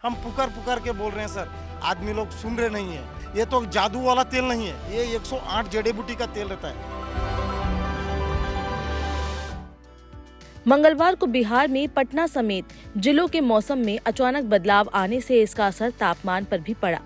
हम पुकार पुकार के बोल रहे हैं सर, आदमी लोग सुन रहे नहीं है। ये तो जादू वाला तेल नहीं है, ये 108 जड़ी बूटी का तेल रहता है। मंगलवार को बिहार में पटना समेत जिलों के मौसम में अचानक बदलाव आने से इसका असर तापमान पर भी पड़ा।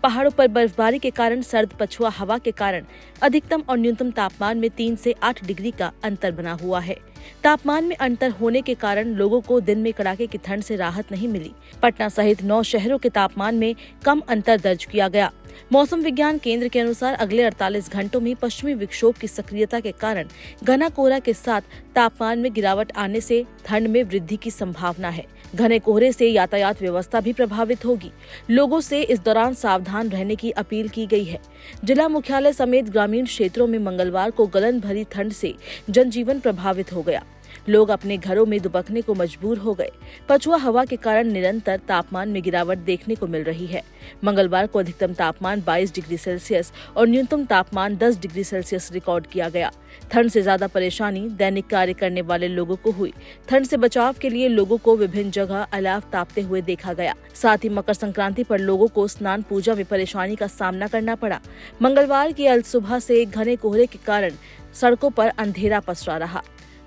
पहाड़ों पर बर्फबारी के कारण सर्द पछुआ हवा के कारण अधिकतम और न्यूनतम तापमान में 3 से 8 डिग्री का अंतर बना हुआ है। तापमान में अंतर होने के कारण लोगों को दिन में कड़ाके की ठंड से राहत नहीं मिली। पटना सहित 9 शहरों के तापमान में कम अंतर दर्ज किया गया। मौसम विज्ञान केंद्र के अनुसार अगले 48 घंटों में पश्चिमी विक्षोभ की सक्रियता के कारण घना कोहरा के साथ तापमान में गिरावट आने से ठंड में वृद्धि की संभावना है। घने कोहरे से यातायात व्यवस्था भी प्रभावित होगी। लोगों से इस दौरान सावधान रहने की अपील की गई है। जिला मुख्यालय समेत ग्रामीण क्षेत्रों में मंगलवार को गलन भरी ठंड से जनजीवन प्रभावित हो गया। लोग अपने घरों में दुबकने को मजबूर हो गए। पछुआ हवा के कारण निरंतर तापमान में गिरावट देखने को मिल रही है। मंगलवार को अधिकतम तापमान 22 डिग्री सेल्सियस और न्यूनतम तापमान 10 डिग्री सेल्सियस रिकॉर्ड किया गया। ठंड से ज्यादा परेशानी दैनिक कार्य करने वाले लोगों को हुई। ठंड से बचाव के लिए लोगों को विभिन्न जगह अलाव तापते हुए देखा गया। साथ ही मकर संक्रांति पर लोगों को स्नान पूजा में परेशानी का सामना करना पड़ा। मंगलवार की अल सुबह से घने कोहरे के कारण सड़कों पर अंधेरा पसरा रहा।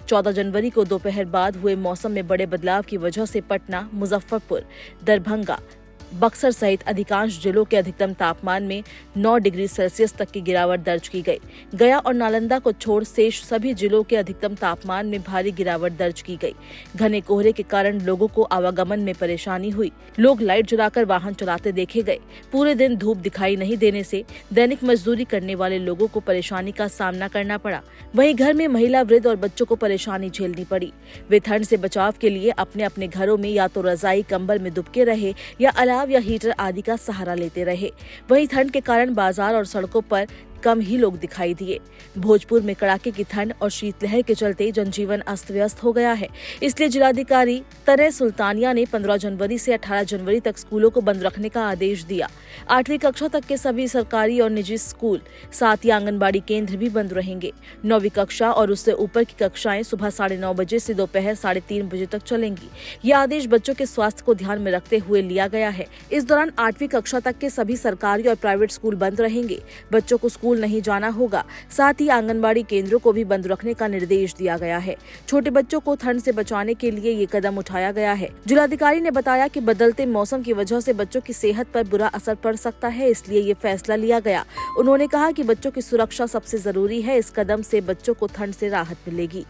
14 जनवरी को दोपहर बाद हुए मौसम में बड़े बदलाव की वजह से पटना, मुजफ्फरपुर, दरभंगा, बक्सर सहित अधिकांश जिलों के अधिकतम तापमान में 9 डिग्री सेल्सियस तक की गिरावट दर्ज की गई। गया और नालंदा को छोड़ शेष सभी जिलों के अधिकतम तापमान में भारी गिरावट दर्ज की गई। घने कोहरे के कारण लोगों को आवागमन में परेशानी हुई। लोग लाइट जलाकर वाहन चलाते देखे गए। पूरे दिन धूप दिखाई नहीं देने से दैनिक मजदूरी करने वाले लोगों को परेशानी का सामना करना पड़ा। वहीं घर में महिला, वृद्ध और बच्चों को परेशानी झेलनी पड़ी। वे ठंड से बचाव के लिए अपने अपने घरों में या तो रजाई कंबल में दुबके रहे या अलाव या हीटर आदि का सहारा लेते रहे। वहीं ठंड के कारण बाजार और सड़कों पर कम ही लोग दिखाई दिए। भोजपुर में कड़ाके की ठंड और शीतलहर के चलते जनजीवन अस्त व्यस्त हो गया है। इसलिए जिलाधिकारी तने सुल्तानिया ने 15 जनवरी से 18 जनवरी तक स्कूलों को बंद रखने का आदेश दिया। 8वीं कक्षा तक के सभी सरकारी और निजी स्कूल, साथ ही आंगनबाड़ी केंद्र भी बंद रहेंगे। 9वीं कक्षा और उससे ऊपर की कक्षाएं सुबह 9:30 बजे से दोपहर 3:30 बजे तक चलेंगी। यह आदेश बच्चों के स्वास्थ्य को ध्यान में रखते हुए लिया गया है। इस दौरान 8वीं कक्षा तक के सभी सरकारी और प्राइवेट स्कूल बंद रहेंगे। बच्चों को स्कूल नहीं जाना होगा। साथ ही आंगनबाड़ी केंद्रों को भी बंद रखने का निर्देश दिया गया है। छोटे बच्चों को ठंड से बचाने के लिए ये कदम उठाया गया है। जिलाधिकारी ने बताया कि बदलते मौसम की वजह से बच्चों की सेहत पर बुरा असर पड़ सकता है, इसलिए ये फैसला लिया गया। उन्होंने कहा कि बच्चों की सुरक्षा सबसे जरूरी है। इस कदम से बच्चों को ठंड से राहत मिलेगी।